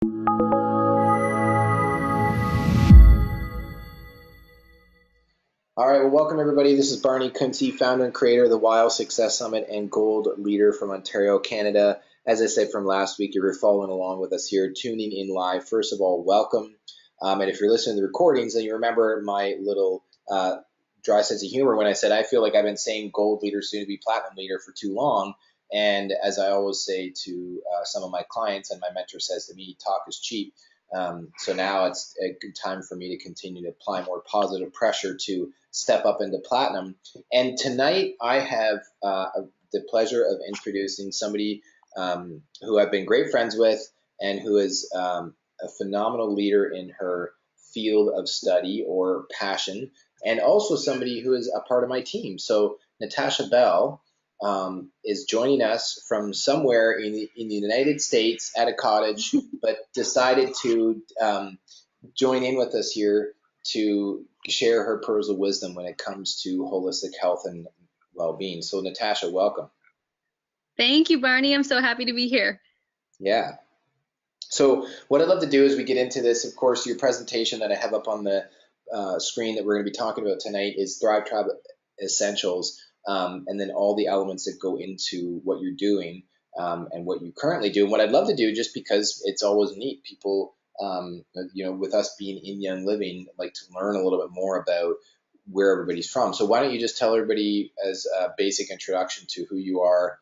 All right, well, welcome everybody. This is Barney Kuntze, founder and creator of the YLSS Summit and Gold Leader from Ontario, Canada. As I said from last week, if you're following along with us here, tuning in live, first of all, welcome. And if you're listening to the recordings, then you remember my little dry sense of humor when I said I feel like I've been saying Gold Leader, soon to be Platinum Leader for too long. And as I always say to some of my clients, and my mentor says to me, talk is cheap. So now it's a good time for me to continue to apply more positive pressure to step up into platinum. And tonight I have the pleasure of introducing somebody who I've been great friends with and who is a phenomenal leader in her field of study or passion, and also somebody who is a part of my team. So Natasha Bell is joining us from somewhere in the United States at a cottage, but decided to join in with us here to share her pearls of wisdom when it comes to holistic health and well-being. So Natasha, welcome. Thank you, Barney. I'm so happy to be here. Yeah. So what I'd love to do is we get into this. Of course, your presentation that I have up on the screen that we're going to be talking about tonight is Thrive Tribe Essentials, and then all the elements that go into what you're doing and what you currently do. And what I'd love to do, just because it's always neat, people, with us being in Young Living, like to learn a little bit more about where everybody's from. So why don't you just tell everybody as a basic introduction to who you are,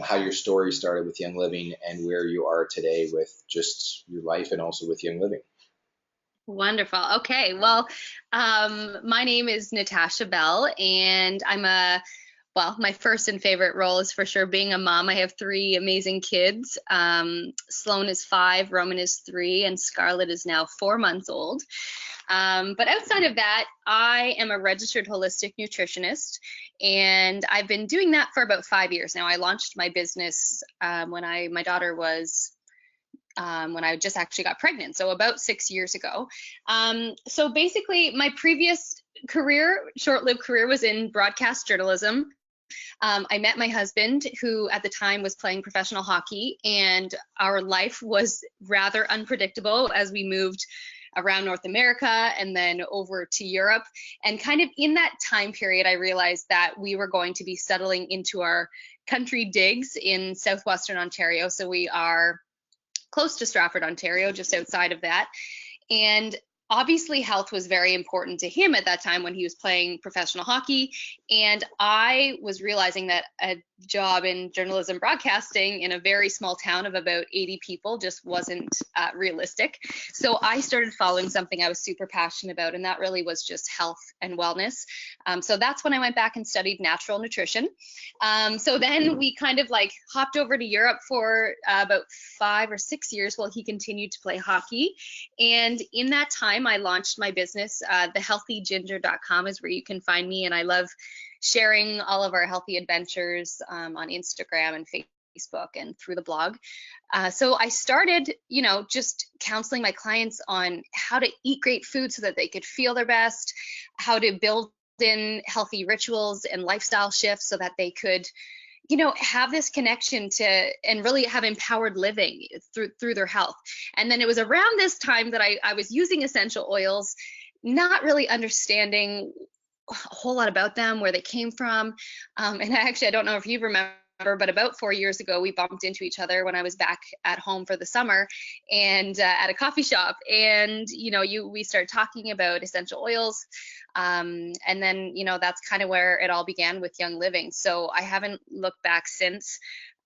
how your story started with Young Living, and where you are today with just your life and also with Young Living. Wonderful. Okay. Well, my name is Natasha Bell, and my first and favorite role is for sure being a mom. I have three amazing kids. Sloan is 5, Roman is 3, and Scarlett is now 4 months old. But outside of that, I am a registered holistic nutritionist, and I've been doing that for about 5 years now. I launched my business when I just actually got pregnant, so about 6 years ago. So basically, my previous career, short-lived career, was in broadcast journalism. I met my husband, who at the time was playing professional hockey, and our life was rather unpredictable as we moved around North America and then over to Europe. And kind of in that time period, I realized that we were going to be settling into our country digs in southwestern Ontario. So we are close to Stratford, Ontario, just outside of that. And obviously health was very important to him at that time when he was playing professional hockey. And I was realizing that a job in journalism broadcasting in a very small town of about 80 people just wasn't realistic. So I started following something I was super passionate about, and that really was just health and wellness. So that's when I went back and studied natural nutrition. So then we kind of like hopped over to Europe for about 5 or 6 years while he continued to play hockey. And in that time, I launched my business. Thehealthyginger.com is where you can find me, and I love sharing all of our healthy adventures on Instagram and Facebook and through the blog. So I started, just counseling my clients on how to eat great food so that they could feel their best, how to build in healthy rituals and lifestyle shifts so that they could have this connection to and really have empowered living through their health. And then it was around this time that I was using essential oils, not really understanding a whole lot about them, where they came from. And I don't know if you remember, but about 4 years ago, we bumped into each other when I was back at home for the summer and at a coffee shop. And, we started talking about essential oils. And then, that's kind of where it all began with Young Living. So I haven't looked back since.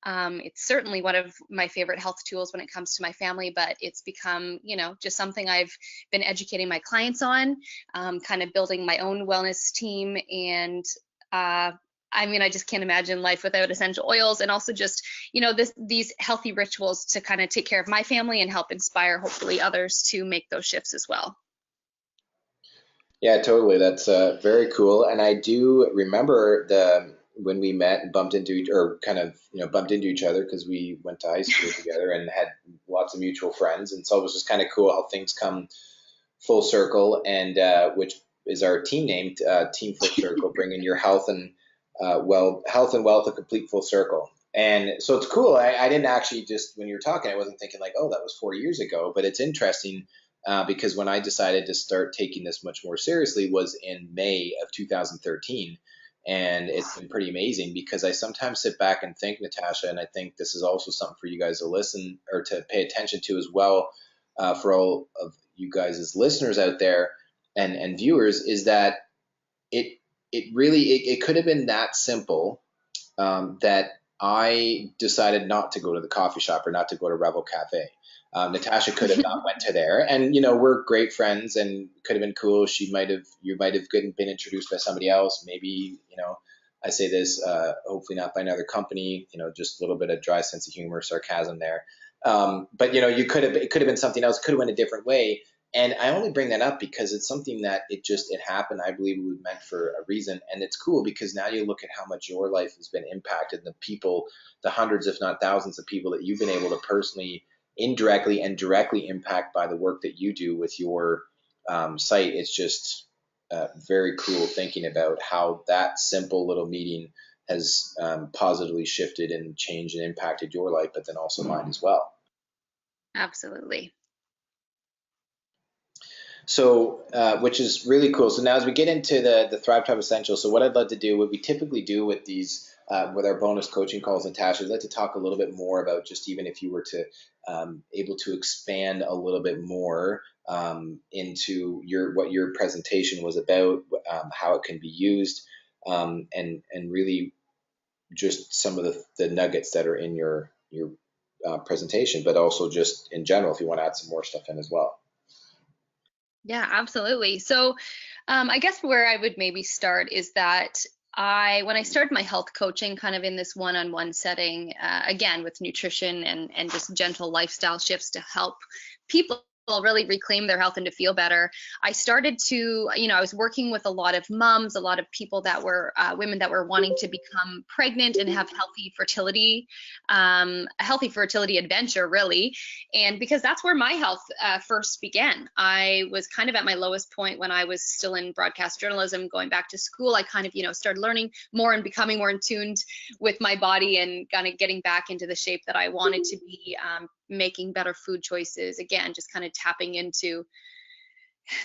It's certainly one of my favorite health tools when it comes to my family, but it's become, just something I've been educating my clients on, kind of building my own wellness team. And I just can't imagine life without essential oils, and also just, these healthy rituals to kind of take care of my family and help inspire, hopefully, others to make those shifts as well. Yeah, totally. That's very cool. And I do remember when we met and bumped into each other because we went to high school together and had lots of mutual friends. And so it was just kind of cool how things come full circle, and which is our team name, Team Full Circle, bringing your health and wealth a complete full circle. And so it's cool. I didn't actually, just when you were talking, I wasn't thinking like, oh, that was 4 years ago. But it's interesting because when I decided to start taking this much more seriously was in May of 2013. And it's been pretty amazing because I sometimes sit back and think, Natasha, and I think this is also something for you guys to listen or to pay attention to as well, for all of you guys as listeners out there and viewers, is that it it really it could have been that simple, that I decided not to go to the coffee shop or not to go to Revel Cafe. Natasha could have not went to there, and we're great friends, and could have been cool. You might have been introduced by somebody else, maybe. I say this, hopefully not by another company. Just a little bit of dry sense of humor, sarcasm there. But it could have been something else. Could have went a different way. And I only bring that up because it's something that it happened. I believe it was meant for a reason. And it's cool because now you look at how much your life has been impacted, the people, the hundreds, if not thousands of people that you've been able to personally, indirectly and directly impact by the work that you do with your site. It's just very cool thinking about how that simple little meeting has positively shifted and changed and impacted your life, but then also mine as well. Absolutely. So, which is really cool. So now as we get into the Thrive Tribe Essentials, so what I'd love to do, what we typically do with these, with our bonus coaching calls, Natasha, I'd like to talk a little bit more about just even if you were to able to expand a little bit more into what your presentation was about, how it can be used, and really just some of the nuggets that are in your presentation, but also just in general, if you want to add some more stuff in as well. Yeah, absolutely. So I guess where I would maybe start is that when I started my health coaching kind of in this one-on-one setting, again, with nutrition and just gentle lifestyle shifts to help people really reclaim their health and to feel better, I started to, I was working with a lot of moms, a lot of people that were women that were wanting to become pregnant and have a healthy fertility adventure, really. And because that's where my health first began. I was kind of at my lowest point when I was still in broadcast journalism, going back to school. I kind of, started learning more and becoming more in tune with my body and kind of getting back into the shape that I wanted to be, making better food choices, again, just kind of tapping into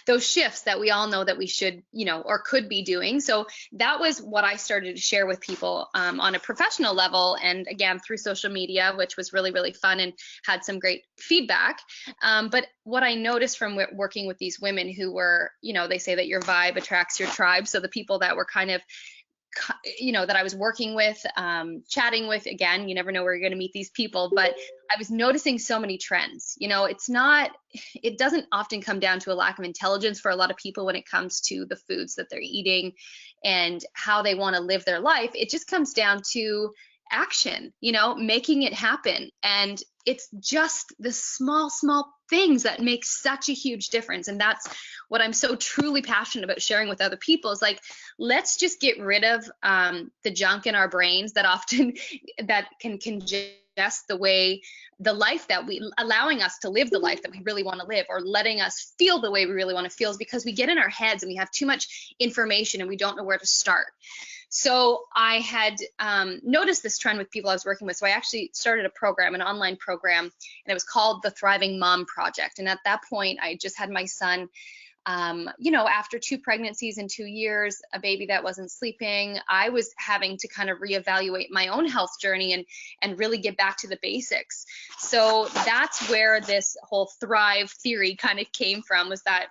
those shifts that we all know that we should, or could be doing. So that was what I started to share with people on a professional level. And again, through social media, which was really, really fun and had some great feedback. But what I noticed from working with these women who were, they say that your vibe attracts your tribe. So the people that were kind of that I was working with, chatting with, again, you never know where you're going to meet these people, but I was noticing so many trends. It doesn't often come down to a lack of intelligence for a lot of people when it comes to the foods that they're eating and how they want to live their life. It just comes down to action, making it happen. And it's just the small things that make such a huge difference. And that's what I'm so truly passionate about sharing with other people, is like, let's just get rid of the junk in our brains that often that can congest the life that allowing us to live the life that we really want to live, or letting us feel the way we really want to feel, is because we get in our heads and we have too much information and we don't know where to start. So I had noticed this trend with people I was working with. So I actually started an online program, and it was called the Thriving Mom Project. And at that point, I just had my son, after 2 pregnancies in 2 years, a baby that wasn't sleeping. I was having to kind of reevaluate my own health journey and really get back to the basics. So that's where this whole Thrive theory kind of came from, was that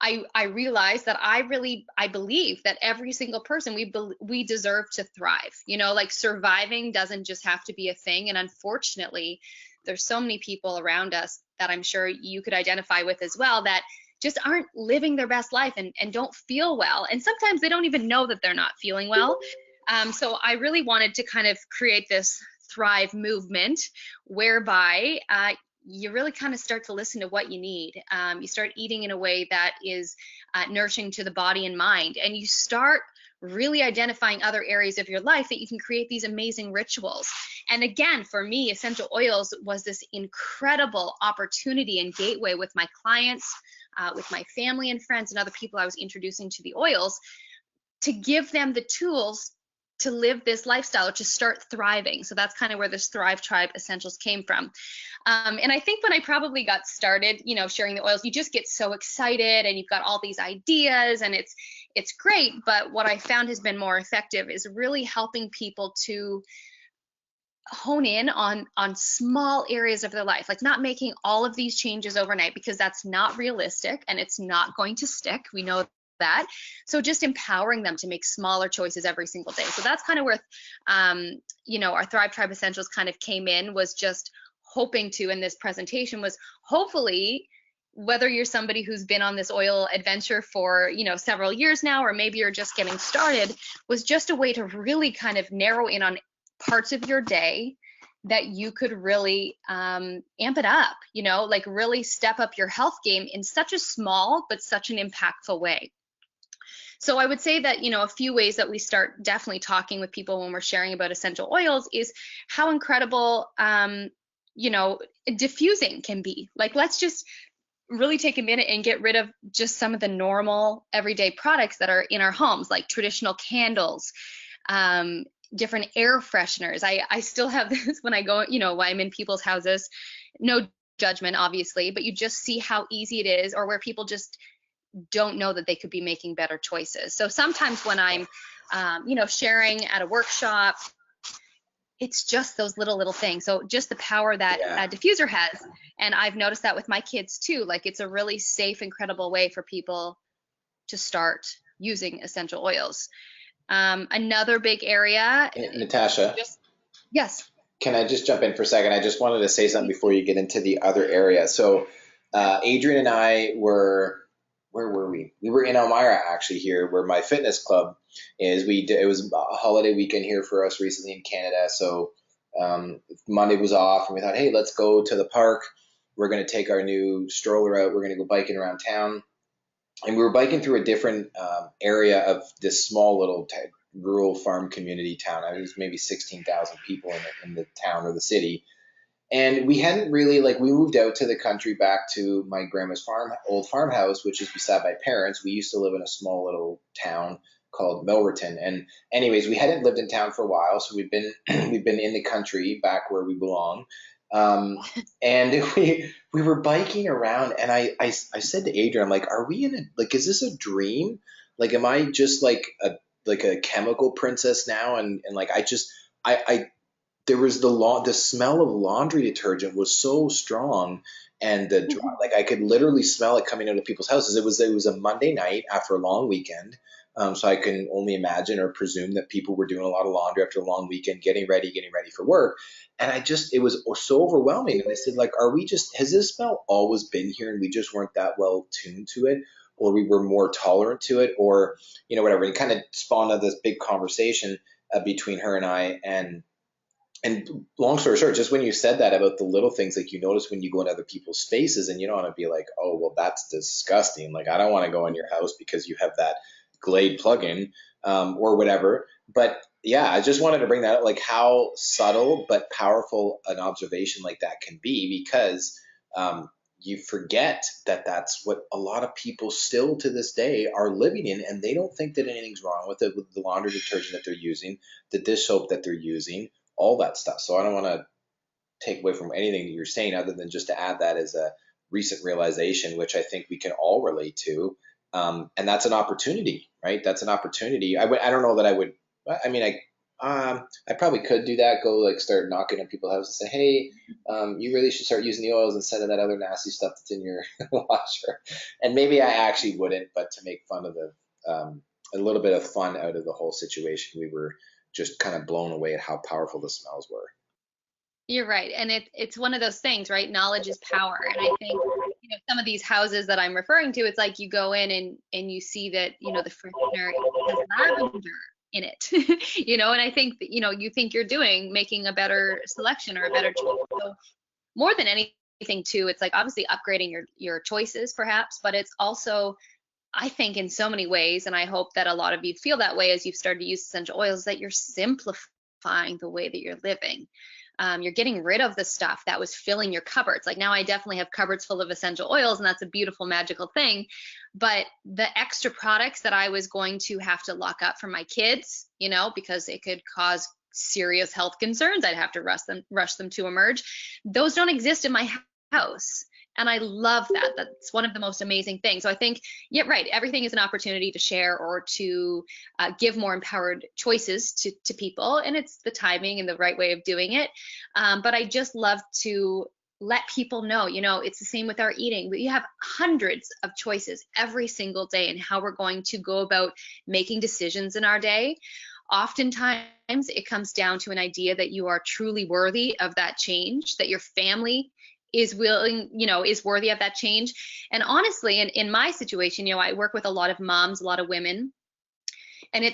I realized that I believe that every single person, we deserve to thrive. Like surviving doesn't just have to be a thing. And unfortunately, there's so many people around us that I'm sure you could identify with as well, that just aren't living their best life and don't feel well. And sometimes they don't even know that they're not feeling well. So I really wanted to kind of create this Thrive movement whereby you really kind of start to listen to what you need. You start eating in a way that is nourishing to the body and mind, and you start really identifying other areas of your life that you can create these amazing rituals. And again, for me, essential oils was this incredible opportunity and gateway with my clients, with my family and friends and other people I was introducing to the oils, to give them the tools live this lifestyle, or to start thriving. So that's kind of where this Thrive Tribe Essentials came from. And I think when I probably got started, sharing the oils, you just get so excited and you've got all these ideas, and it's great. But what I found has been more effective is really helping people to hone in on small areas of their life, like not making all of these changes overnight, because that's not realistic and it's not going to stick. We know that. So just empowering them to make smaller choices every single day. So that's kind of where, our Thrive Tribe Essentials kind of came in, was just hoping to, in this presentation, was hopefully, whether you're somebody who's been on this oil adventure for, several years now, or maybe you're just getting started, was just a way to really kind of narrow in on parts of your day that you could really amp it up, like really step up your health game in such a small but such an impactful way. So I would say that, a few ways that we start definitely talking with people when we're sharing about essential oils is how incredible, diffusing can be. Like, let's just really take a minute and get rid of just some of the normal everyday products that are in our homes, like traditional candles, different air fresheners. I still have this when I go, when I'm in people's houses, no judgment, obviously, but you just see how easy it is, or where people just don't know that they could be making better choices. So sometimes when I'm, sharing at a workshop, it's just those little things. So just the power that a diffuser has. And I've noticed that with my kids too. Like, it's a really safe, incredible way for people to start using essential oils. Another big area. Natasha. Yes. Can I just jump in for a second? I just wanted to say something before you get into the other area. So Adrian and I were, where were we? We were in Elmira, actually, here where my fitness club is. It was a holiday weekend here for us recently in Canada. So Monday was off, and we thought, hey, let's go to the park. We're going to take our new stroller out. We're going to go biking around town. And we were biking through a different area of this small little rural farm community town. I was maybe 16,000 people in the town or the city. And we hadn't really, we moved out to the country back to my grandma's old farmhouse, which is beside my parents. We used to live in a small little town called Milverton. And anyways, we hadn't lived in town for a while. So we've been in the country back where we belong. And we were biking around, and I said to Adrian, I'm like, are we in is this a dream? Like, am I just like a chemical princess now? And there was the smell of laundry detergent was so strong, and I could literally smell it coming out of people's houses. It was a Monday night after a long weekend. So I can only imagine or presume that people were doing a lot of laundry after a long weekend, getting ready for work. And it was so overwhelming. And I said, has this smell always been here and we just weren't that well tuned to it, or we were more tolerant to it, or, whatever. And it kind of spawned out this big conversation between her and I. And long story short, just when you said that about the little things, you notice when you go in other people's spaces, and you don't want to be like, oh, well, that's disgusting. I don't want to go in your house because you have that Glade plugin or whatever. But yeah, I just wanted to bring that up, how subtle but powerful an observation like that can be, because you forget that that's what a lot of people still to this day are living in, and they don't think that anything's wrong with it, with the laundry detergent that they're using, the dish soap that they're using, all that stuff. So I don't want to take away from anything that you're saying, other than just to add that as a recent realization, which I think we can all relate to. And that's an opportunity, right? That's an opportunity. I don't know that I would, I probably could do that. Go start knocking on people's houses and say, hey, you really should start using the oils instead of that other nasty stuff that's in your washer. And maybe I actually wouldn't, but to make fun of a little bit of fun out of the whole situation, we were just kind of blown away at how powerful the smells were. You're right. And it's one of those things, right? Knowledge is power. And I think, some of these houses that I'm referring to, it's like you go in and you see that, the freshener has lavender in it, and I think that, you think you're making a better selection or a better choice. So more than anything too, it's obviously upgrading your choices perhaps, but it's also, I think, in so many ways, and I hope that a lot of you feel that way as you've started to use essential oils, that you're simplifying the way that you're living. You're getting rid of the stuff that was filling your cupboards. Like now I definitely have cupboards full of essential oils, and that's a beautiful, magical thing. But the extra products that I was going to have to lock up for my kids, you know, because it could cause serious health concerns, I'd have to rush them to emerge. Those don't exist in my house. And I love that. That's one of the most amazing things. So I think, yeah, right. Everything is an opportunity to share or to give more empowered choices to people. And it's the timing and the right way of doing it. But I just love to let people know, you know, it's the same with our eating. We have hundreds of choices every single day in how we're going to go about making decisions in our day. Oftentimes it comes down to an idea that you are truly worthy of that change, that your family is willing, you know, is worthy of that change. And honestly, in my situation, you know, I work with a lot of moms, a lot of women, and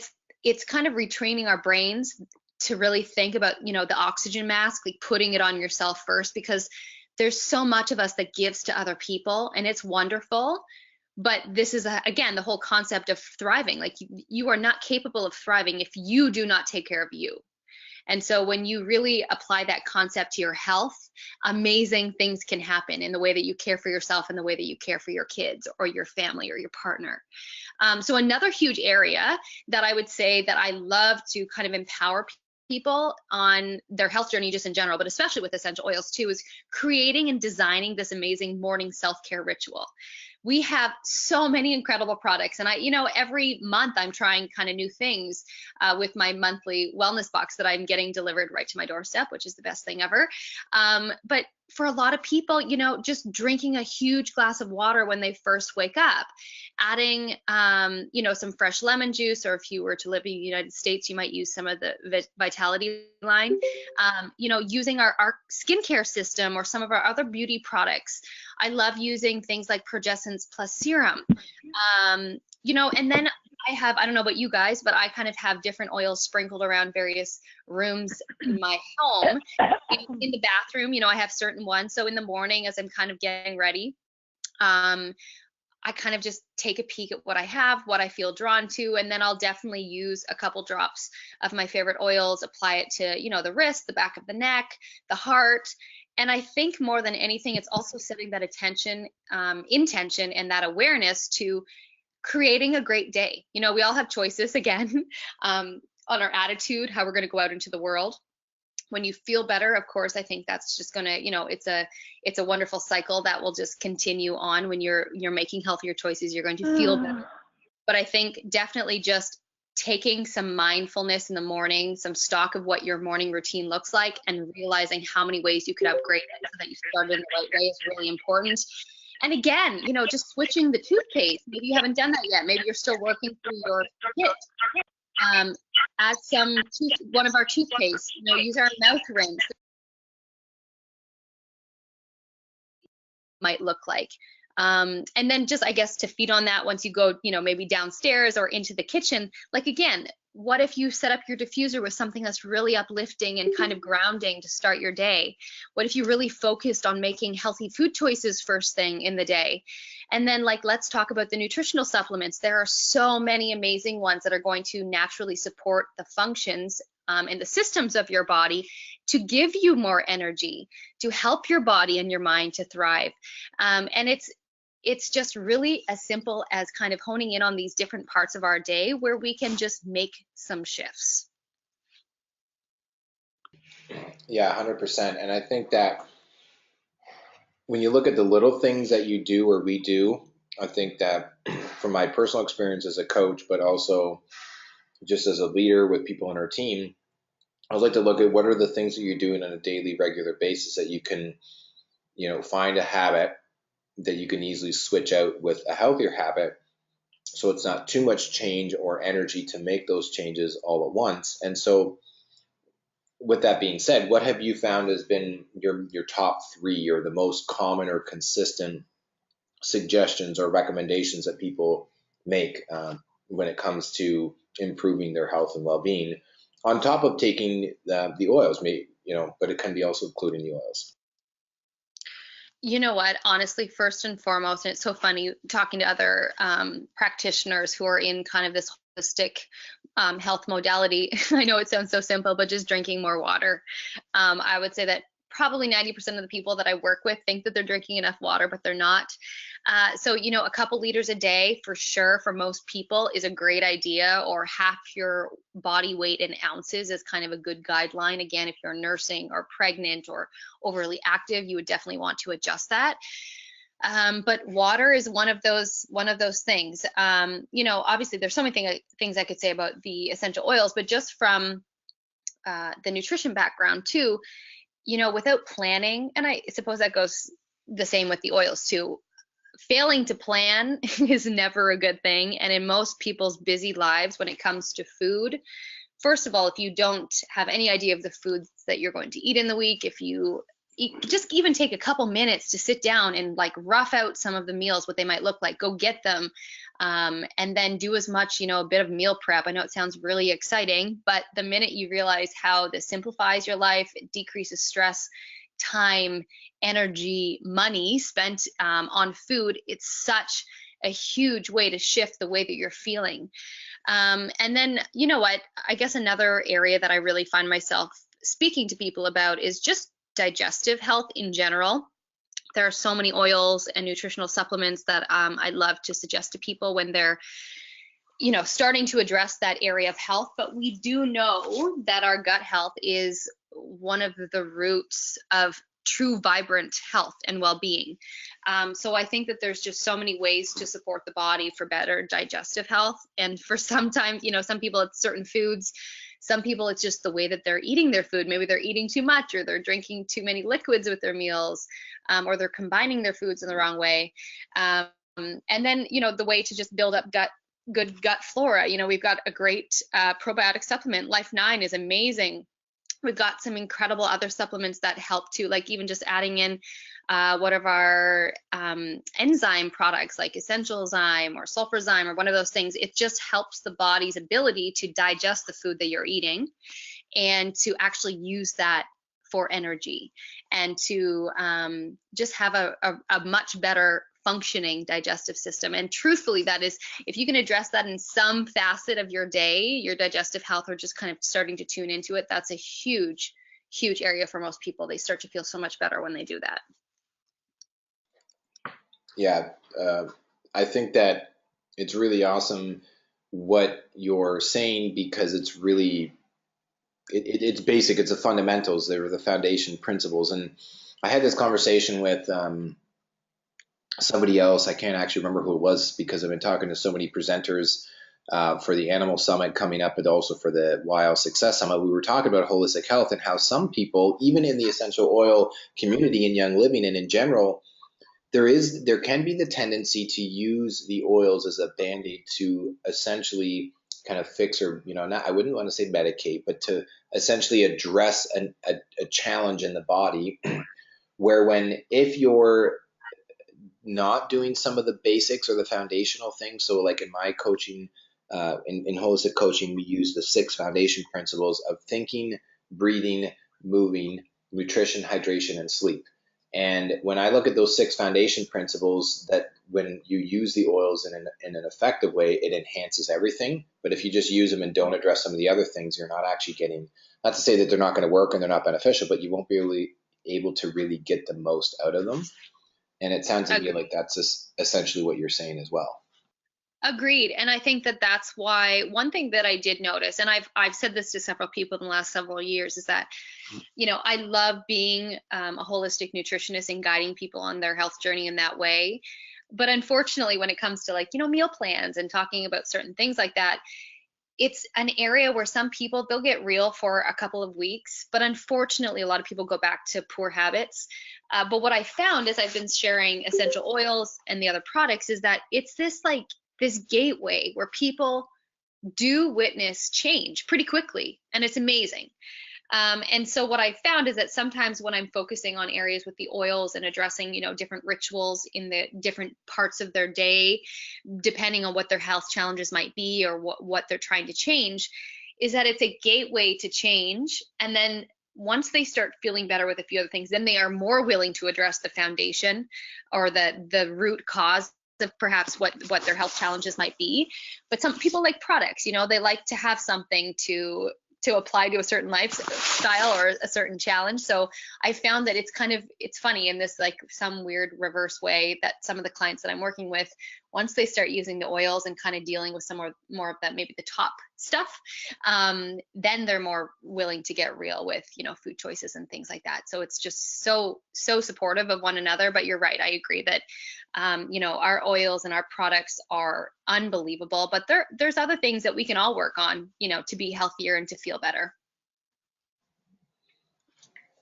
it's kind of retraining our brains to really think about, you know, the oxygen mask, like putting it on yourself first, because there's so much of us that gives to other people, and it's wonderful. But this is, again, the whole concept of thriving. Like you are not capable of thriving if you do not take care of you. And so when you really apply that concept to your health, amazing things can happen in the way that you care for yourself and the way that you care for your kids or your family or your partner. So another huge area that I would say that I love to kind of empower people on their health journey just in general, but especially with essential oils too, is creating and designing this amazing morning self-care ritual. We have so many incredible products, and you know, every month I'm trying kind of new things with my monthly wellness box that I'm getting delivered right to my doorstep, which is the best thing ever. But for a lot of people, you know, just drinking a huge glass of water when they first wake up, adding, you know, some fresh lemon juice, or if you were to live in the United States, you might use some of the Vitality line, you know, using our skincare system or some of our other beauty products. I love using things like Progessence Plus Serum, you know, and then I don't know about you guys, but I kind of have different oils sprinkled around various rooms in my home. In the bathroom, you know, I have certain ones. So in the morning, as I'm kind of getting ready, I kind of just take a peek at what I have, what I feel drawn to, and then I'll definitely use a couple drops of my favorite oils, apply it to, you know, the wrist, the back of the neck, the heart. And I think more than anything, it's also setting that intention and that awareness to creating a great day. You know, we all have choices again on our attitude, how we're going to go out into the world. When you feel better, of course, I think that's just going to, you know, it's a wonderful cycle that will just continue on. When you're making healthier choices, you're going to feel better. But I think definitely just taking some mindfulness in the morning, some stock of what your morning routine looks like, and realizing how many ways you could upgrade it so that you started in the right way is really important. And again, you know, just switching the toothpaste. Maybe you haven't done that yet. Maybe you're still working through your kit. Add one of our toothpaste, you know, use our mouth rinse. Might look like. And then just, I guess, to feed on that, once you go, you know, maybe downstairs or into the kitchen, like, again, what if you set up your diffuser with something that's really uplifting and kind of grounding to start your day? What if you really focused on making healthy food choices first thing in the day? And then, like, let's talk about the nutritional supplements. There are so many amazing ones that are going to naturally support the functions and the systems of your body to give you more energy, to help your body and your mind to thrive. And it's just really as simple as kind of honing in on these different parts of our day where we can just make some shifts. Yeah, 100%. And I think that when you look at the little things that you do or we do, I think that from my personal experience as a coach, but also just as a leader with people on our team, I would like to look at what are the things that you're doing on a daily, regular basis that you can, you know, find a habit that you can easily switch out with a healthier habit. So it's not too much change or energy to make those changes all at once. And so with that being said, what have you found has been your top three or the most common or consistent suggestions or recommendations that people make when it comes to improving their health and well-being, on top of taking the oils, maybe, you know, but it can be also including the oils? You know what, honestly, first and foremost, and it's so funny talking to other practitioners who are in kind of this holistic health modality, I know it sounds so simple, but just drinking more water. I would say that probably 90% of the people that I work with think that they're drinking enough water, but they're not. So, you know, a couple liters a day for sure for most people is a great idea, or half your body weight in ounces is kind of a good guideline. Again, if you're nursing or pregnant or overly active, you would definitely want to adjust that. But water is one of those things. You know, obviously there's so many things I could say about the essential oils, but just from the nutrition background too, you know, without planning, and I suppose that goes the same with the oils too, failing to plan is never a good thing. And in most people's busy lives, when it comes to food, first of all, if you don't have any idea of the foods that you're going to eat in the week, if you just even take a couple minutes to sit down and like rough out some of the meals, what they might look like, go get them, and then do as much, you know, a bit of meal prep. I know it sounds really exciting, but the minute you realize how this simplifies your life, it decreases stress, time, energy, money spent on food, it's such a huge way to shift the way that you're feeling. And then, you know what, I guess another area that I really find myself speaking to people about is just digestive health in general. There are so many oils and nutritional supplements that I love to suggest to people when they're, you know, starting to address that area of health. But we do know that our gut health is one of the roots of true vibrant health and well-being. So I think that there's just so many ways to support the body for better digestive health. And for sometimes, you know, some people it's certain foods. Some people, it's just the way that they're eating their food. Maybe they're eating too much, or they're drinking too many liquids with their meals, or they're combining their foods in the wrong way. And then, you know, the way to just build up good gut flora. You know, we've got a great probiotic supplement. Life 9 is amazing. We've got some incredible other supplements that help too, like even just adding in one of our enzyme products like Essentialzyme or Sulfurzyme or one of those things. It just helps the body's ability to digest the food that you're eating and to actually use that for energy and to just have a much better functioning digestive system. And truthfully, that is, if you can address that in some facet of your day, your digestive health, or just kind of starting to tune into it, that's a huge area for most people. They start to feel so much better when they do that. Yeah, I think that it's really awesome what you're saying, because it's really, it's basic. It's the fundamentals. They're the foundation principles. And I had this conversation with somebody else. I can't actually remember who it was, because I've been talking to so many presenters for the Animal Summit coming up, and also for the YLSS Summit. We were talking about holistic health and how some people, even in the essential oil community in Young Living and in general, there can be the tendency to use the oils as a band-aid to essentially kind of fix, or, you know, not, I wouldn't want to say medicate, but to essentially address a challenge in the body where if you're not doing some of the basics or the foundational things. So like in my coaching, in holistic coaching, we use the 6 foundation principles of thinking, breathing, moving, nutrition, hydration, and sleep. And when I look at those 6 foundation principles, that when you use the oils in an effective way, it enhances everything. But if you just use them and don't address some of the other things, you're not actually getting, not to say that they're not going to work and they're not beneficial, but you won't be really able to really get the most out of them. And it sounds to me like that's just essentially what you're saying as well. Agreed. And I think that that's why one thing that I did notice, and I've said this to several people in the last several years, is that, you know, I love being a holistic nutritionist and guiding people on their health journey in that way. But unfortunately, when it comes to, like, you know, meal plans and talking about certain things like that, it's an area where some people, they'll get real for a couple of weeks, but unfortunately, a lot of people go back to poor habits. But what I found as I've been sharing essential oils and the other products is that it's this gateway where people do witness change pretty quickly, and it's amazing. And so what I found is that sometimes when I'm focusing on areas with the oils and addressing, you know, different rituals in the different parts of their day, depending on what their health challenges might be or what they're trying to change, is that it's a gateway to change. And then once they start feeling better with a few other things, then they are more willing to address the foundation or the root cause of perhaps what their health challenges might be. But some people like products, they like to have something to apply to a certain lifestyle or a certain challenge. So I found that it's funny in this like some weird reverse way that some of the clients that I'm working with, once they start using the oils and kind of dealing with some more of that, maybe the top stuff, then they're more willing to get real with, food choices and things like that. So it's just so supportive of one another. But you're right. I agree that, our oils and our products are unbelievable, but there's other things that we can all work on, to be healthier and to feel better.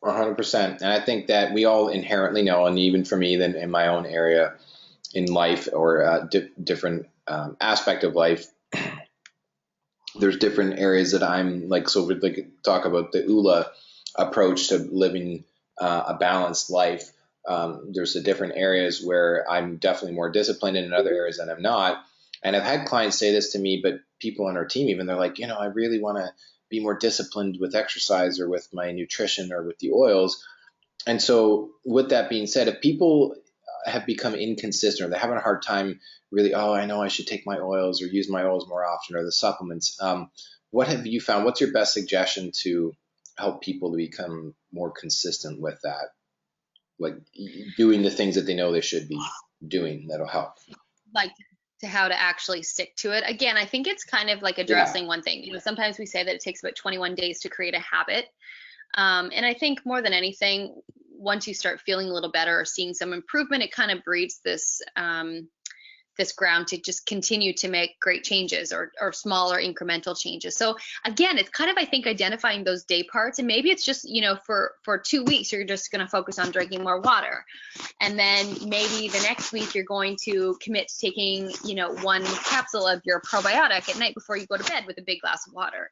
100%. And I think that we all inherently know, and even for me, then in my own area in life or different aspect of life, there's different areas that I'm like, so we'd like talk about the ULA approach to living a balanced life. There's the different areas where I'm definitely more disciplined, and in other areas that I'm not. And I've had clients say this to me, but people on our team, even, they're like, I really want to be more disciplined with exercise or with my nutrition or with the oils. And so with that being said, if people have become inconsistent or they're having a hard time really, I know I should take my oils or use my oils more often or the supplements, what have you found? What's your best suggestion to help people to become more consistent with that? Like doing the things that they know they should be doing that'll help. Like to how to actually stick to it. Again, I think it's kind of like addressing one thing. Sometimes we say that it takes about 21 days to create a habit. And I think more than anything, once you start feeling a little better or seeing some improvement, it kind of breeds this ground to just continue to make great changes or smaller incremental changes. So again, it's kind of, I think, identifying those day parts, and maybe it's just, for 2 weeks, you're just going to focus on drinking more water. And then maybe the next week you're going to commit to taking, one capsule of your probiotic at night before you go to bed with a big glass of water.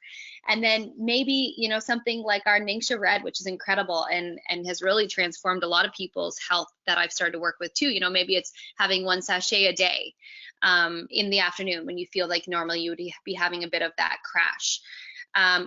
And then maybe, something like our Ningxia Red, which is incredible and has really transformed a lot of people's health that I've started to work with too. Maybe it's having 1 sachet a day in the afternoon when you feel like normally you would be having a bit of that crash.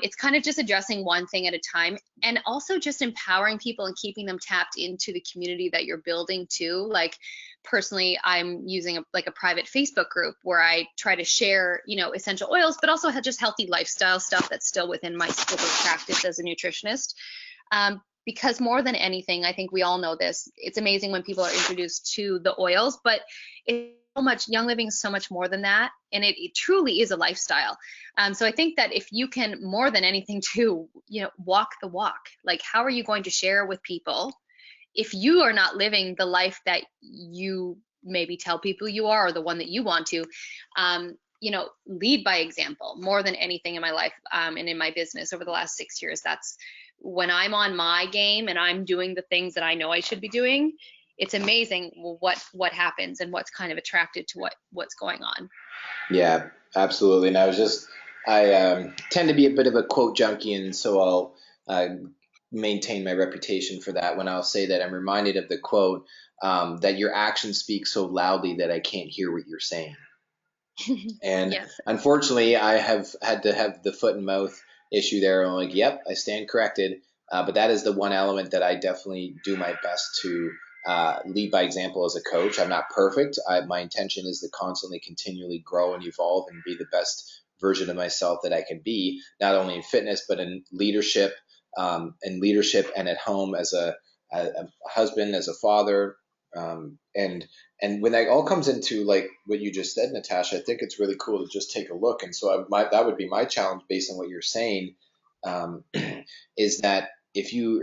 It's kind of just addressing one thing at a time, and also just empowering people and keeping them tapped into the community that you're building too. Like personally, I'm using a private Facebook group where I try to share, essential oils, but also just healthy lifestyle stuff that's still within my scope of practice as a nutritionist. Because more than anything, I think we all know this, it's amazing when people are introduced to the oils, but Young Living is so much more than that, and it truly is a lifestyle. So I think that if you can, more than anything too, walk the walk. Like, how are you going to share with people if you are not living the life that you maybe tell people you are, or the one that you want to? Lead by example more than anything in my life and in my business over the last 6 years. That's when I'm on my game and I'm doing the things that I know I should be doing. It's amazing what happens and what's kind of attracted to what's going on. Yeah, absolutely. And I tend to be a bit of a quote junkie, and so I'll maintain my reputation for that when I'll say that I'm reminded of the quote that your actions speak so loudly that I can't hear what you're saying. And yes. Unfortunately, I have had to have the foot and mouth issue there. I'm like, yep, I stand corrected. But that is the one element that I definitely do my best to lead by example as a coach. I'm not perfect. My intention is to constantly, continually grow and evolve and be the best version of myself that I can be, not only in fitness, but in leadership and at home as a husband, as a father. And when that all comes into like what you just said, Natasha, I think it's really cool to just take a look. And so that would be my challenge based on what you're saying, is that if you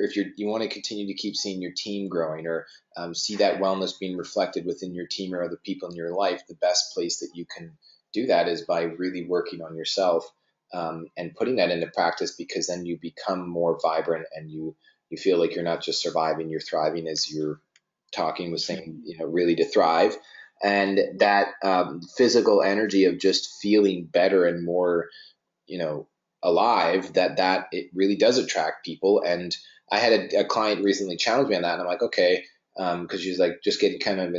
want to continue to keep seeing your team growing or see that wellness being reflected within your team or other people in your life, the best place that you can do that is by really working on yourself and putting that into practice, because then you become more vibrant and you feel like you're not just surviving, you're thriving, as you're talking was saying, really to thrive. And that physical energy of just feeling better and more, alive, that it really does attract people. And I had a client recently challenge me on that, and I'm like, okay, because she's like just getting kind of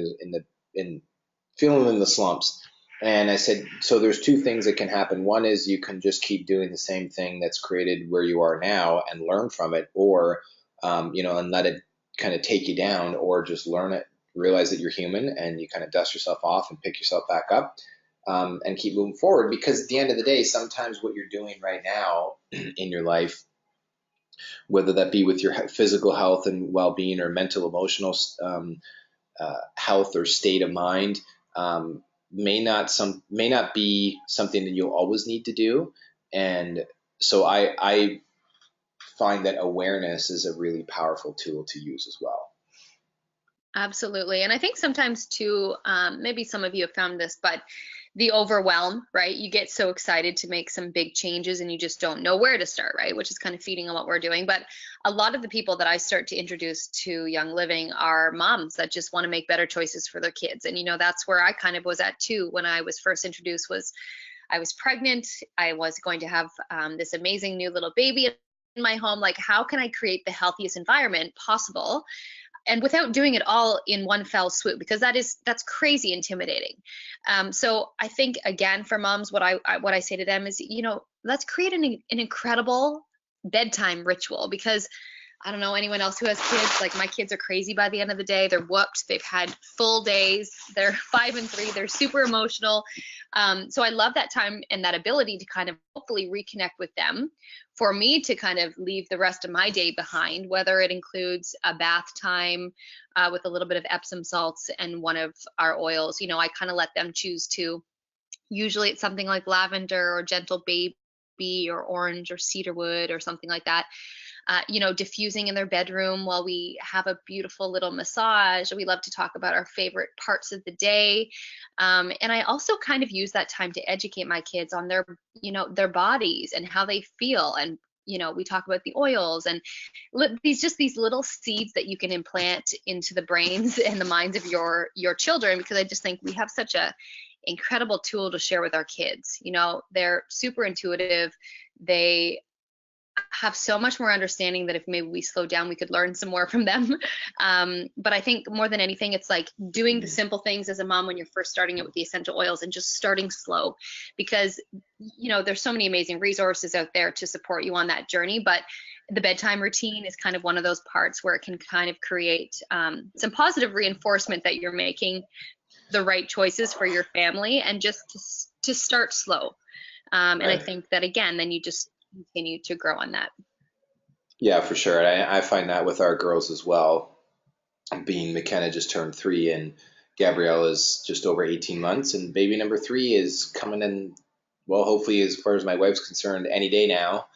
in feeling in the slumps. And I said, so there's two things that can happen. One is you can just keep doing the same thing that's created where you are now and learn from it, or and let it kind of take you down, or just learn realize that you're human, and you kind of dust yourself off and pick yourself back up, and keep moving forward. Because at the end of the day, sometimes what you're doing right now in your life, whether that be with your physical health and well-being, or mental, emotional health or state of mind, may not be something that you'll always need to do. And so I find that awareness is a really powerful tool to use as well. Absolutely. And I think sometimes too, maybe some of you have found this, but the overwhelm, right? You get so excited to make some big changes and you just don't know where to start, right? Which is kind of feeding on what we're doing. But a lot of the people that I start to introduce to Young Living are moms that just want to make better choices for their kids. And, that's where I kind of was at too when I was first introduced. Was I was pregnant. I was going to have this amazing new little baby in my home. Like, how can I create the healthiest environment possible? And without doing it all in one fell swoop, because that's crazy intimidating. So I think, again, for moms, what I say to them is, let's create an incredible bedtime ritual. Because I don't know anyone else who has kids. Like, my kids are crazy by the end of the day. They're whooped. They've had full days. They're 5 and 3. They're super emotional. So I love that time and that ability to kind of hopefully reconnect with them, for me to kind of leave the rest of my day behind, whether it includes a bath time with a little bit of Epsom salts and one of our oils. I kind of let them choose to. Usually it's something like lavender or gentle baby or orange or cedarwood or something like that. Diffusing in their bedroom while we have a beautiful little massage. We love to talk about our favorite parts of the day. And I also kind of use that time to educate my kids on their bodies and how they feel. And, we talk about the oils and these little seeds that you can implant into the brains and the minds of your children, because I just think we have such a incredible tool to share with our kids. They're super intuitive. They have so much more understanding that if maybe we slow down, we could learn some more from them. But I think more than anything, it's like doing the simple things as a mom when you're first starting it with the essential oils, and just starting slow, because, there's so many amazing resources out there to support you on that journey. But the bedtime routine is kind of one of those parts where it can kind of create some positive reinforcement that you're making the right choices for your family, and just to start slow. And I think that, again, then you just continue to grow on that. Yeah, for sure. And I find that with our girls as well. Being McKenna just turned 3 and Gabrielle is just over 18 months, and baby number 3 is coming in, well, hopefully, as far as my wife's concerned, any day now.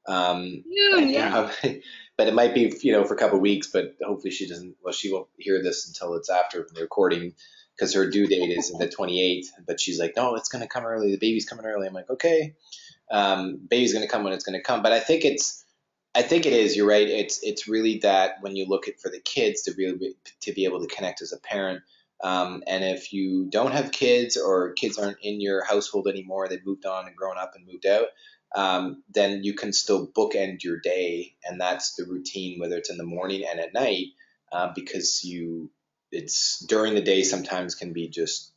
Yeah. But it might be, for a couple of weeks, but hopefully she doesn't, well, she won't hear this until it's after the recording, because her due date is the 28th. But she's like, no, it's going to come early. The baby's coming early. I'm like, okay. Baby's going to come when it's going to come. But I think it is. You're right. It's really that when you look at, for the kids to be able to connect as a parent. And if you don't have kids, or kids aren't in your household anymore, they've moved on and grown up and moved out, then you can still bookend your day, and that's the routine, whether it's in the morning and at night, because it's during the day sometimes can be just,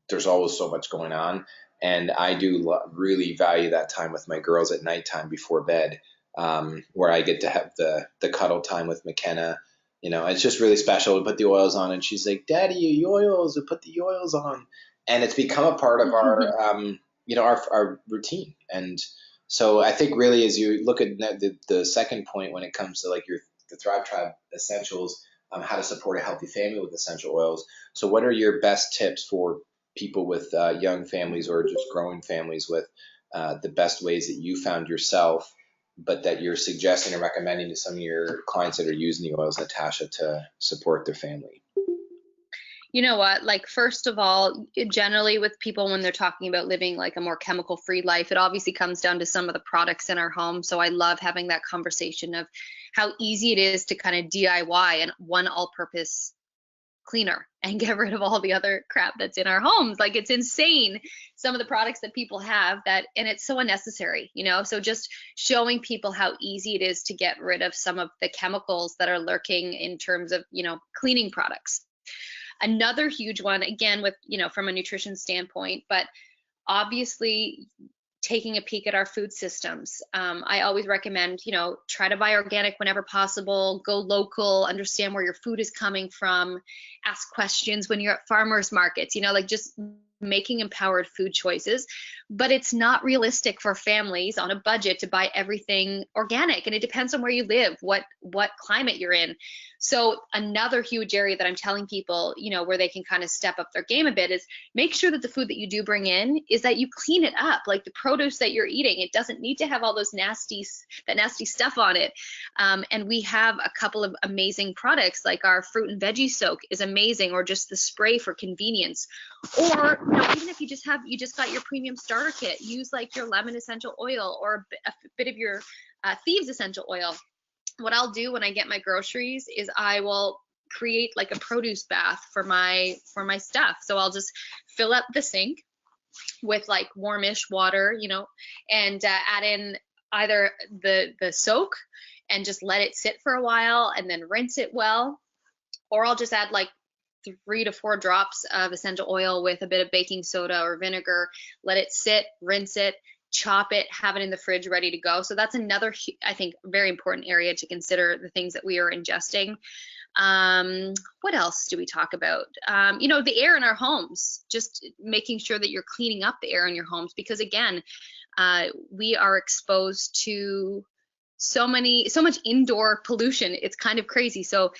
there's always so much going on. And I do really value that time with my girls at nighttime before bed, where I get to have the cuddle time with McKenna. It's just really special. We put the oils on, and she's like, "Daddy, oils." We put the oils on, and it's become a part of our routine. And so I think really, as you look at the second point when it comes to like the Thrive Tribe essentials, how to support a healthy family with essential oils. So what are your best tips for people with young families, or just growing families, with the best ways that you found yourself, but that you're suggesting and recommending to some of your clients that are using the oils, Natasha, to support their family? You know what? Like, first of all, generally with people, when they're talking about living like a more chemical free life, it obviously comes down to some of the products in our home. So I love having that conversation of how easy it is to kind of DIY and one all-purpose cleaner and get rid of all the other crap that's in our homes. Like, it's insane, some of the products that people have, and it's so unnecessary, so just showing people how easy it is to get rid of some of the chemicals that are lurking in terms of cleaning products. Another huge one, again, with from a nutrition standpoint, but obviously taking a peek at our food systems. I always recommend, try to buy organic whenever possible, go local, understand where your food is coming from, ask questions when you're at farmers markets, like just making empowered food choices. But it's not realistic for families on a budget to buy everything organic, and it depends on where you live, what climate you're in. So another huge area that I'm telling people, where they can kind of step up their game a bit, is make sure that the food that you do bring in is that you clean it up. Like the produce that you're eating, it doesn't need to have all those nasty stuff on it. And we have a couple of amazing products, like our fruit and veggie soak is amazing, or just the spray for convenience. Or even if you just got your premium starter kit, use like your lemon essential oil or a bit of your thieves essential oil. What I'll do when I get my groceries is I will create like a produce bath for my stuff. So I'll just fill up the sink with like warmish water, and add in either the soak and just let it sit for a while and then rinse it well, or I'll just add like 3 to 4 drops of essential oil with a bit of baking soda or vinegar, let it sit, rinse it, chop it, have it in the fridge ready to go. So that's another, I think, very important area to consider, the things that we are ingesting. What else do we talk about? The air in our homes, just making sure that you're cleaning up the air in your homes, because again, we are exposed to so much indoor pollution. It's kind of crazy. So,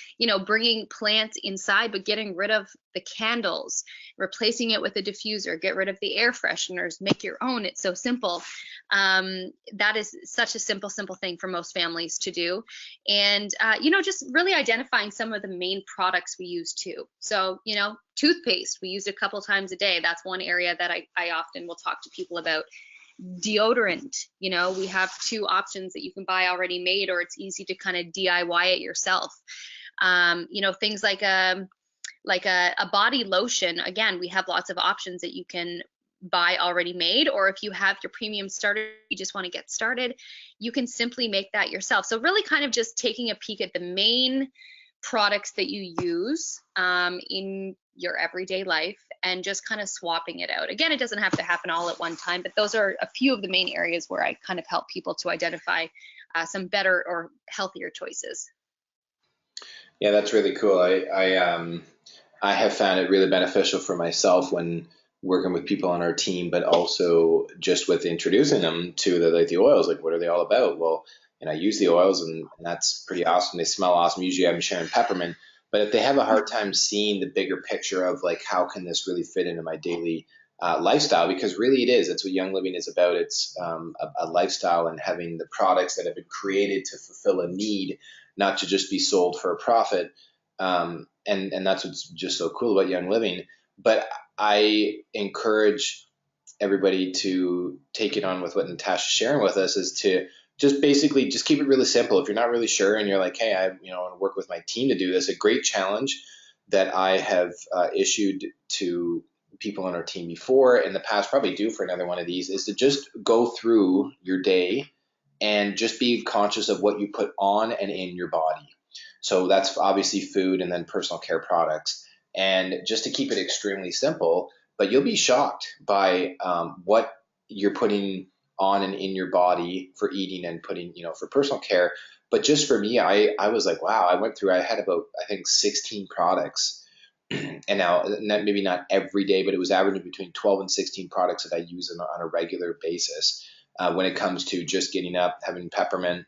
bringing plants inside, but getting rid of the candles, replacing it with a diffuser, get rid of the air fresheners, make your own. It's so simple. That is such a simple thing for most families to do. And, just really identifying some of the main products we use too. So, toothpaste, we use it a couple times a day. That's one area that I often will talk to people about. Deodorant, we have 2 options that you can buy already made, or it's easy to kind of DIY it yourself. Things like a body lotion. Again, we have lots of options that you can buy already made, or if you have your premium starter, you just want to get started, you can simply make that yourself. So really kind of just taking a peek at the main products that you use in your everyday life and just kind of swapping it out. Again, it doesn't have to happen all at one time, but those are a few of the main areas where I kind of help people to identify some better or healthier choices. Yeah, that's really cool. I have found it really beneficial for myself when working with people on our team, but also just with introducing them to the oils. Like, what are they all about? Well, I use the oils, and that's pretty awesome. They smell awesome. Usually I'm sharing peppermint, but if they have a hard time seeing the bigger picture of like, how can this really fit into my daily lifestyle? Because really it is. That's what Young Living is about. It's a lifestyle, and having the products that have been created to fulfill a need, not to just be sold for a profit. And that's what's just so cool about Young Living. But I encourage everybody to take it on with what Natasha's sharing with us, is to just basically just keep it really simple. If you're not really sure and you're like, hey, I want to work with my team to do this, a great challenge that I have issued to people on our team before in the past, probably do for another one of these, is to just go through your day and just be conscious of what you put on and in your body. So that's obviously food and then personal care products. And just to keep it extremely simple, but you'll be shocked by what you're putting on and in your body for eating and putting, for personal care. But just for me, I was like, wow, I had about, I think, 16 products. And now, maybe not every day, but it was averaging between 12 and 16 products that I use on a regular basis when it comes to just getting up, having peppermint,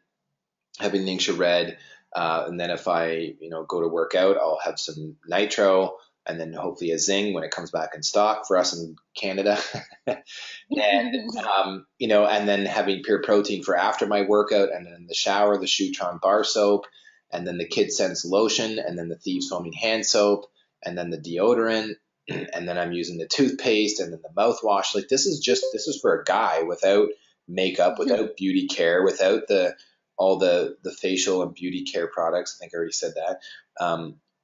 having Ningxia Red. And then if I, go to work out, I'll have some nitro, and then hopefully a Zing when it comes back in stock for us in Canada. And then having pure protein for after my workout, and then the shower, the Shutron bar soap, and then the Kid Sense lotion, and then the Thieves foaming hand soap, and then the deodorant, and then I'm using the toothpaste, and then the mouthwash. Like, this is for a guy without makeup, without beauty care, without all the facial and beauty care products. I think I already said that.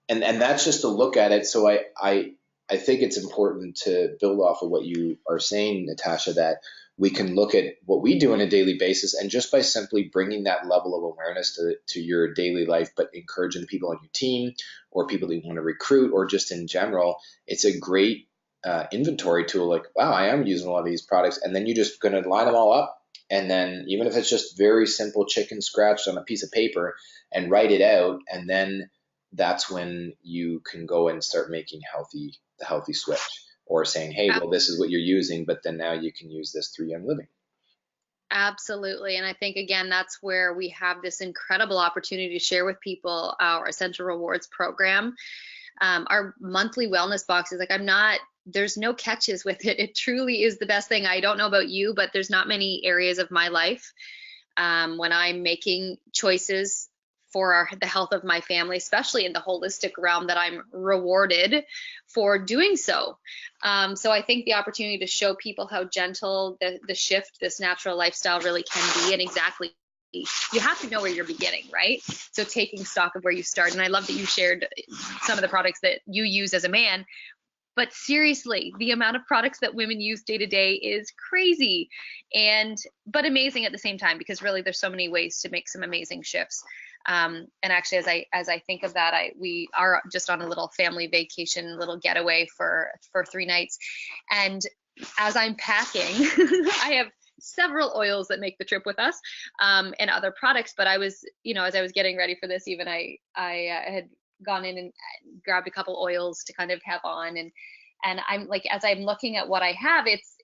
And that's just to look at it. So I think it's important to build off of what you are saying, Natasha, that we can look at what we do on a daily basis, and just by simply bringing that level of awareness to your daily life, but encouraging the people on your team or people that you want to recruit, or just in general, it's a great inventory tool, like, wow, I am using a lot of these products. And then you're just going to line them all up. And then even if it's just very simple chicken scratched on a piece of paper and write it out. And then that's when you can go and start making the healthy switch, or saying, hey, well, this is what you're using, but then now you can use this through Young Living. Absolutely. And I think, again, that's where we have this incredible opportunity to share with people our Essential Rewards program. Our monthly wellness box is like, there's no catches with it. It truly is the best thing. I don't know about you, but there's not many areas of my life when I'm making choices for the health of my family, especially in the holistic realm, that I'm rewarded for doing so. So I think the opportunity to show people how gentle the shift, this natural lifestyle really can be, and exactly, you have to know where you're beginning, right? So taking stock of where you start. And I love that you shared some of the products that you use as a man. But seriously, the amount of products that women use day to day is crazy, but amazing at the same time, because really there's so many ways to make some amazing shifts. And actually, as I think of that, we are just on a little family vacation, little getaway for 3 nights. And as I'm packing, I have several oils that make the trip with us, and other products. But I was, as I was getting ready for this, even I had gone in and grabbed a couple oils to kind of have on, and I'm like, as I'm looking at what I have, it's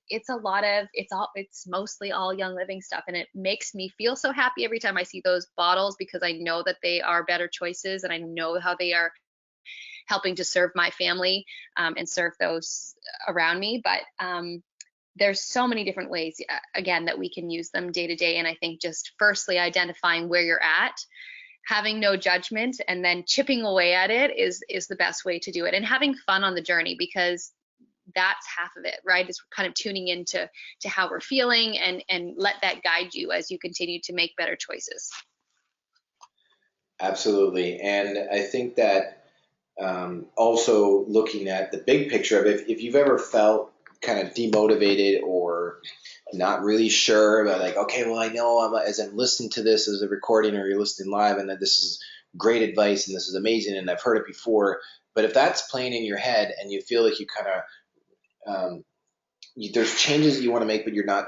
mostly all Young Living stuff, and it makes me feel so happy every time I see those bottles, because I know that they are better choices, and I know how they are helping to serve my family and serve those around me. But there's so many different ways, again, that we can use them day to day. And I think just firstly identifying where you're at, having no judgment, and then chipping away at it is the best way to do it, and having fun on the journey, because that's half of it, right? It's kind of tuning into how we're feeling, and let that guide you as you continue to make better choices. Absolutely. And I think that also looking at the big picture of it, if you've ever felt kind of demotivated or not really sure about, like, okay, well, I know as I'm listening to this as a recording, or you're listening live, and that this is great advice and this is amazing and I've heard it before, but if that's playing in your head and you feel like you kind of there's changes you want to make but you're not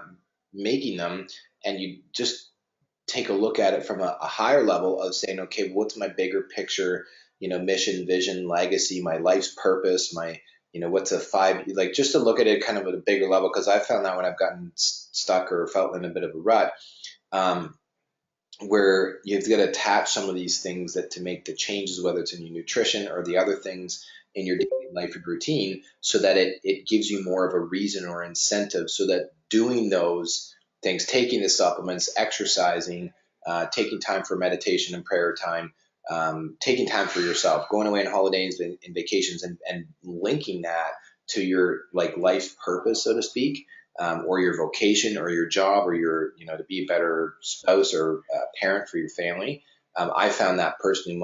making them, and you just take a look at it from a higher level of saying, okay, what's my bigger picture, mission, vision, legacy, my life's purpose, my what's like, just to look at it kind of at a bigger level, because I found that when I've gotten stuck or felt in a bit of a rut, where you've got to attach some of these things that to make the changes, whether it's in your nutrition or the other things in your daily life and routine, so that it gives you more of a reason or incentive, so that doing those things, taking the supplements, exercising, taking time for meditation and prayer time, taking time for yourself, going away on holidays and vacations, and linking that to your life purpose, so to speak, or your vocation or your job, or your, to be a better spouse or parent for your family. I found that personally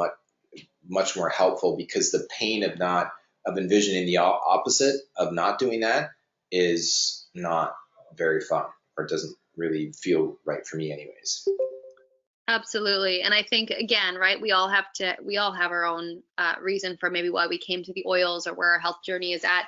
much more helpful, because the pain of envisioning the opposite of not doing that is not very fun, or it doesn't really feel right for me anyways. Absolutely. And I think, again, right, we all have our own reason for maybe why we came to the oils, or where our health journey is at.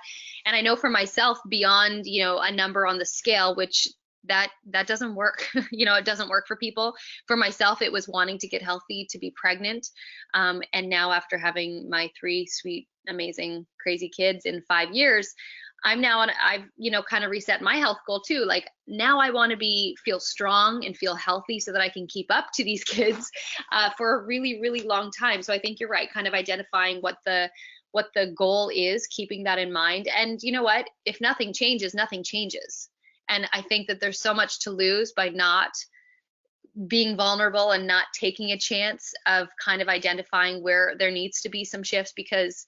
And I know for myself, beyond, a number on the scale, which that doesn't work, it doesn't work for people. For myself, it was wanting to get healthy, to be pregnant. And now, after having my 3 sweet, amazing, crazy kids in 5 years, I've kind of reset my health goal too. Like, now I want to feel strong and feel healthy, so that I can keep up to these kids for a really, really long time. So I think you're right, kind of identifying what the goal is, keeping that in mind. And you know what? If nothing changes, nothing changes. And I think that there's so much to lose by not being vulnerable and not taking a chance of kind of identifying where there needs to be some shifts, because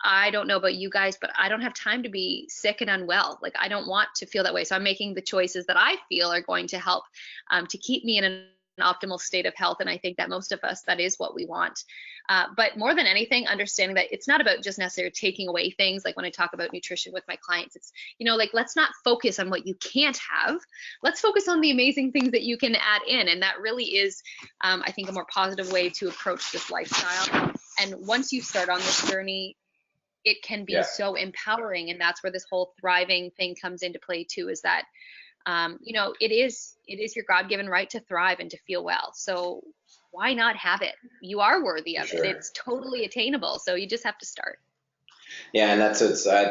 I don't know about you guys, but I don't have time to be sick and unwell. Like, I don't want to feel that way. So I'm making the choices that I feel are going to help to keep me in an optimal state of health. And I think that most of us, that is what we want. But more than anything, understanding that it's not about just necessarily taking away things. Like when I talk about nutrition with my clients, it's, let's not focus on what you can't have. Let's focus on the amazing things that you can add in. And that really is, I think, a more positive way to approach this lifestyle. And once you start on this journey, it can be Yeah, so empowering. And that's where this whole thriving thing comes into play too, is that, it is your God-given right to thrive and to feel well. So why not have it? You are worthy for of it. sure. It's totally attainable. So you just have to start. Yeah, and that's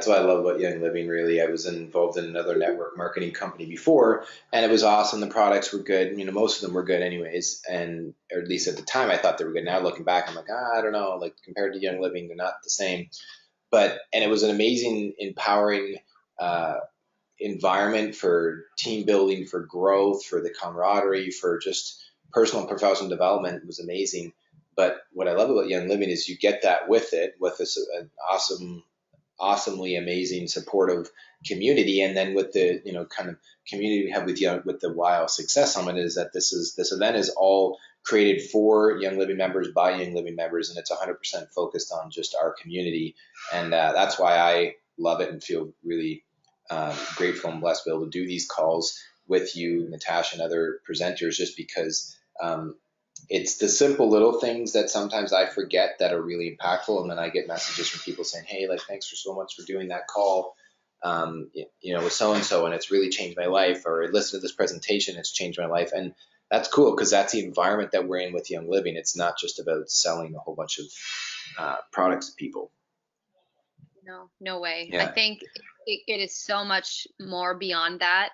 what I love about Young Living. Really, I was involved in another network marketing company before, and it was awesome. The products were good. You know, most of them were good, anyways, and or at least at the time, I thought they were good. Now looking back, I'm like, I don't know. Like compared to Young Living, they're not the same. But and it was an amazing, empowering uh, environment for team building, for growth, for the camaraderie, for just personal and professional development. It was amazing. But what I love about Young Living is you get that with it, with this an awesomely amazing, supportive community, and then with the kind of community we have with the YL Success Summit is that this event is all created for Young Living members by Young Living members, and it's 100% focused on just our community, and that's why I love it and feel really grateful and blessed to be able to do these calls with you, Natasha, and other presenters, just because it's the simple little things that sometimes I forget that are really impactful. And then I get messages from people saying, hey, like, thanks for so much for doing that call, with so-and-so, and it's really changed my life, or listen to this presentation, it's changed my life. And that's cool because that's the environment that we're in with Young Living. It's not just about selling a whole bunch of products to people. No, no way. I Yeah. think it is so much more beyond that.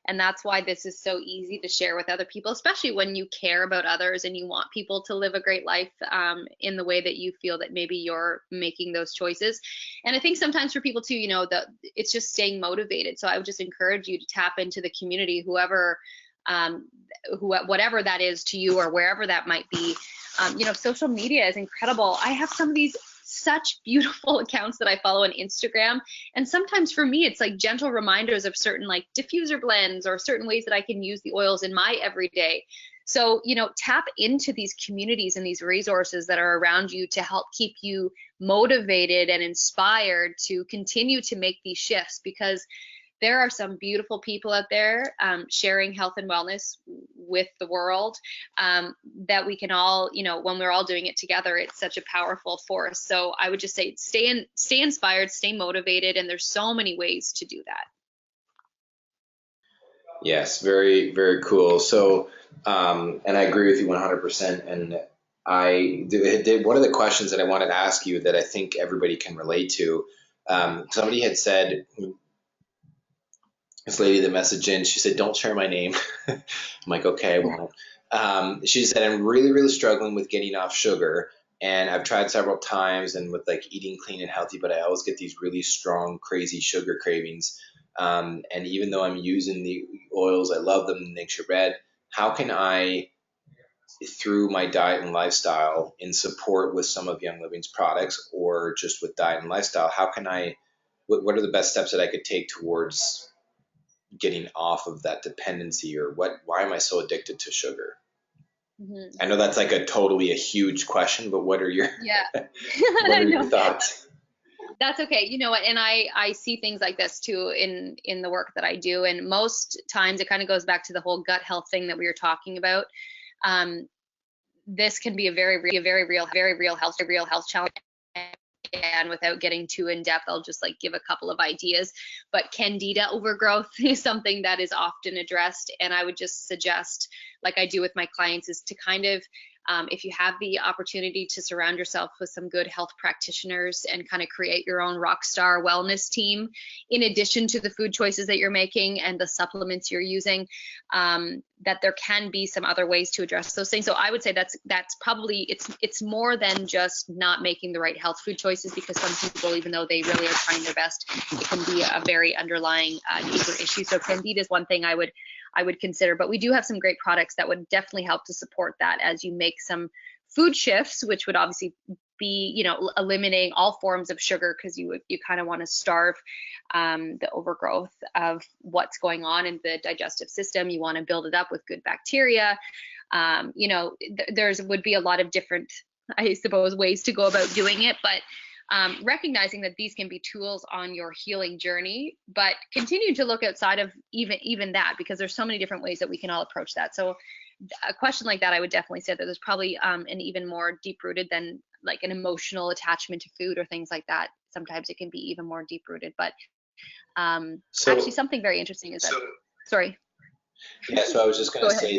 And that's why this is so easy to share with other people, especially when you care about others and you want people to live a great life in the way that you feel that maybe you're making those choices. And I think sometimes for people too, it's just staying motivated. So I would just encourage you to tap into the community, whatever that is to you or wherever that might be. Social media is incredible. I have some of these such beautiful accounts that I follow on Instagram. And sometimes for me, it's like gentle reminders of certain like diffuser blends or certain ways that I can use the oils in my everyday. So, tap into these communities and these resources that are around you to help keep you motivated and inspired to continue to make these shifts, because there are some beautiful people out there sharing health and wellness with the world that we can all, when we're all doing it together, it's such a powerful force. So I would just say stay inspired, stay motivated, and there's so many ways to do that. Yes, very, very cool. So, and I agree with you 100%. And I did one of the questions that I wanted to ask you that I think everybody can relate to. Somebody had said, this lady that messaged in, she said, don't share my name. I'm like, okay, I won't. She said, I'm really, really struggling with getting off sugar. And I've tried several times and with like eating clean and healthy, but I always get these really strong, crazy sugar cravings. And even though I'm using the oils, I love them, makes you red. How can I, through my diet and lifestyle, in support with some of Young Living's products or just with diet and lifestyle, what are the best steps that I could take towards getting off of that dependency, or why am I so addicted to sugar? Mm-hmm. I know that's like a huge question, but what are your what I are your know. thoughts? That's okay. You know what? And I see things like this too in the work that I do. And most times it kind of goes back to the whole gut health thing that we were talking about. This can be a very real health challenge. And without getting too in depth, I'll just like give a couple of ideas. But candida overgrowth is something that is often addressed. And I would just suggest, like I do with my clients, is to kind of, if you have the opportunity to surround yourself with some good health practitioners and kind of create your own rock star wellness team, in addition to the food choices that you're making and the supplements you're using, that there can be some other ways to address those things. So I would say that's probably, it's more than just not making the right health food choices, because some people, even though they really are trying their best, it can be a very underlying deeper issue. So candida is one thing I would consider, but we do have some great products that would definitely help to support that as you make some food shifts, which would obviously be, eliminating all forms of sugar, because you kind of want to starve the overgrowth of what's going on in the digestive system. You want to build it up with good bacteria. There's would be a lot of different, I suppose, ways to go about doing it, but recognizing that these can be tools on your healing journey, but continue to look outside of even that, because there's so many different ways that we can all approach that. So a question like that, I would definitely say that there's probably an even more deep rooted than like an emotional attachment to food or things like that. sometimes it can be even more deep rooted. But So, actually, something very interesting is that. Sorry. yeah, so I was just going Go to ahead. say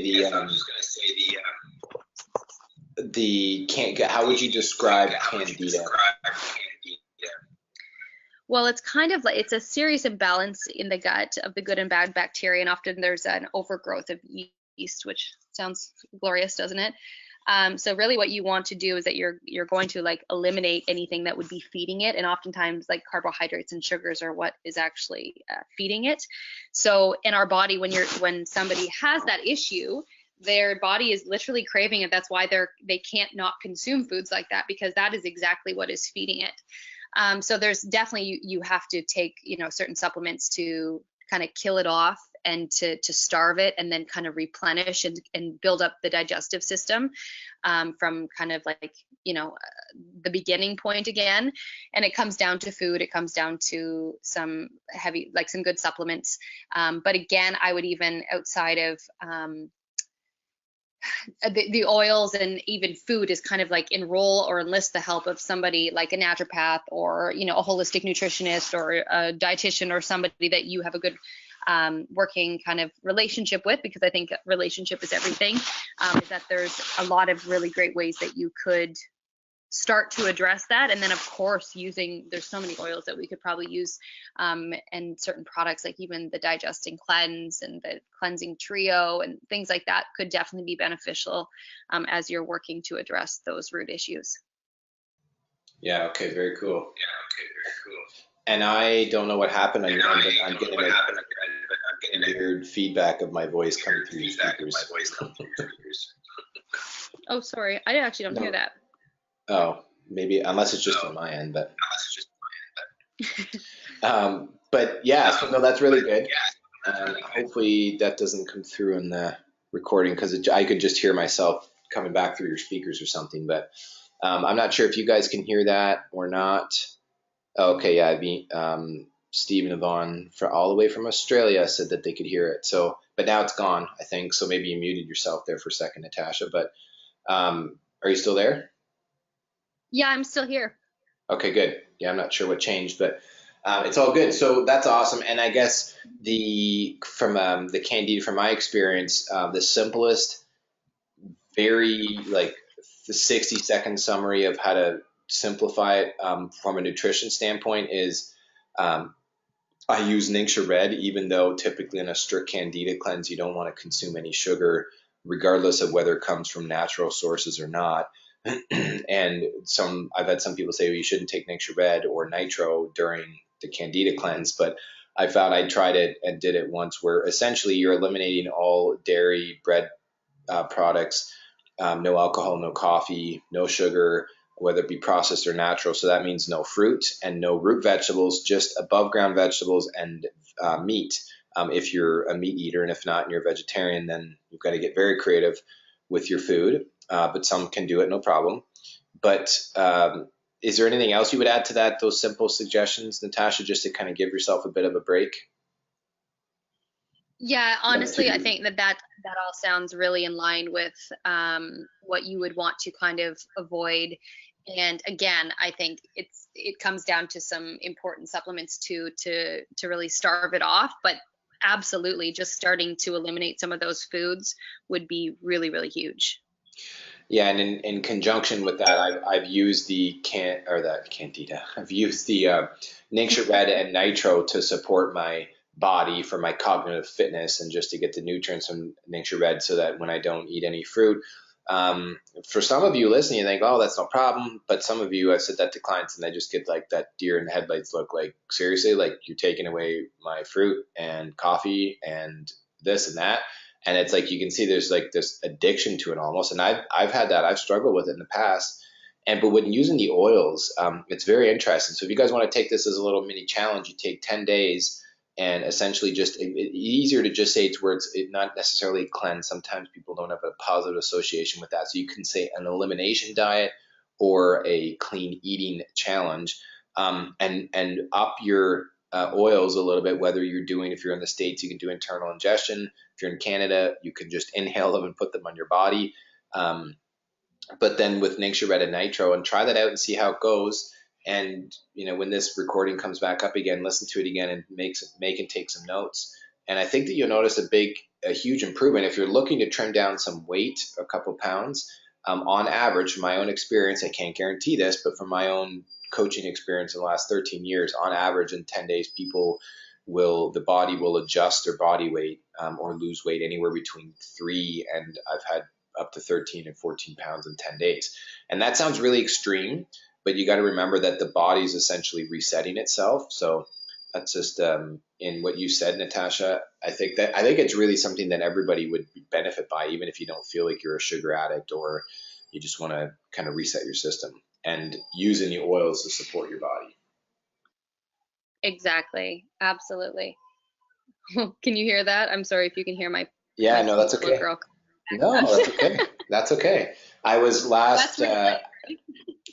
how would you describe candida? Well, it's kind of like it's a serious imbalance in the gut of the good and bad bacteria, and often there's an overgrowth of yeast, which sounds glorious, doesn't it? So really what you want to do is that you're going to like eliminate anything that would be feeding it, and oftentimes like carbohydrates and sugars are what is actually feeding it. So in our body, when somebody has that issue, their body is literally craving it. That's why they can't not consume foods like that, because that is exactly what is feeding it. So there's definitely you have to take certain supplements to kind of kill it off and to starve it, and then kind of replenish and build up the digestive system from kind of like the beginning point again. And it comes down to food, it comes down to some good supplements, but again, I would even outside of the oils and even food is kind of like enroll or enlist the help of somebody like a naturopath or a holistic nutritionist or a dietitian, or somebody that you have a good working kind of relationship with, because I think relationship is everything. Is that there's a lot of really great ways that you could start to address that. And then of course there's so many oils that we could probably use, and certain products like even the digesting cleanse and the cleansing trio and things like that could definitely be beneficial as you're working to address those root issues. Yeah, okay, very cool. And I don't know what happened on your end, but I'm getting weird feedback of my voice coming through your speakers. Oh, sorry, I actually don't hear that. Oh, maybe, unless it's just on my end, but but yeah, so no, that's really good. Hopefully that doesn't come through in the recording, because I could just hear myself coming back through your speakers or something. But I'm not sure if you guys can hear that or not. Okay, yeah, Steve and Yvonne all the way from Australia said that they could hear it. So, but now it's gone, I think. So maybe you muted yourself there for a second, Natasha. But are you still there? Yeah, I'm still here. Okay, good. Yeah, I'm not sure what changed, but it's all good. So that's awesome. And I guess from the Candida, from my experience, the simplest, very like the 60-second summary of how to simplify it from a nutrition standpoint is I use Ningxia Red, even though typically in a strict Candida cleanse, you don't want to consume any sugar, regardless of whether it comes from natural sources or not. And I've had some people say, well, you shouldn't take Ningxia Red or Nitro during the Candida cleanse, but I found I tried it and did it once, where essentially you're eliminating all dairy, bread products, no alcohol, no coffee, no sugar, whether it be processed or natural. So that means no fruit and no root vegetables, just above ground vegetables and meat. If you're a meat eater, and if not, and you're a vegetarian, then you've got to get very creative with your food. But some can do it, no problem. But is there anything else you would add to that, those simple suggestions, Natasha, just to kind of give yourself a bit of a break? Yeah, honestly, I think that all sounds really in line with what you would want to kind of avoid. And again, I think it comes down to some important supplements to really starve it off. But absolutely, just starting to eliminate some of those foods would be really, really huge. Yeah, and in conjunction with that, I've used Candida. I've used the Ningxia Red and Nitro to support my body for my cognitive fitness, and just to get the nutrients from Ningxia Red, so that when I don't eat any fruit, for some of you listening, you think, oh, that's no problem. But some of you, I've said that to clients, and they just get like that deer in the headlights look, like, seriously, like you're taking away my fruit and coffee and this and that. And it's like, you can see there's like this addiction to it almost. And I've had that. I've struggled with it in the past. But when using the oils, it's very interesting. So if you guys want to take this as a little mini challenge, you take 10 days and essentially just easier to just say it's where it's not necessarily cleanse. Sometimes people don't have a positive association with that. So you can say an elimination diet or a clean eating challenge, and up your oils a little bit, whether if you're in the States, you can do internal ingestion. If you're in Canada, you can just inhale them and put them on your body. But then with Ningxia Red and Nitro, and try that out and see how it goes. And, when this recording comes back up again, listen to it again and make and take some notes. And I think that you'll notice a huge improvement if you're looking to trim down some weight, a couple pounds. On average, from my own experience, I can't guarantee this, but from my own coaching experience in the last 13 years, on average in 10 days, the body will adjust their body weight or lose weight anywhere between 3 and I've had up to 13 and 14 pounds in 10 days. And that sounds really extreme, but you got to remember that the body is essentially resetting itself. So that's just in what you said, Natasha. I think it's really something that everybody would benefit by, even if you don't feel like you're a sugar addict or you just want to kind of reset your system, and using the oils to support your body. Exactly. Absolutely. Can you hear that? I'm sorry if you can hear my. Yeah, no, that's okay. Girl. No, that's okay. That's okay. I was last. Yeah,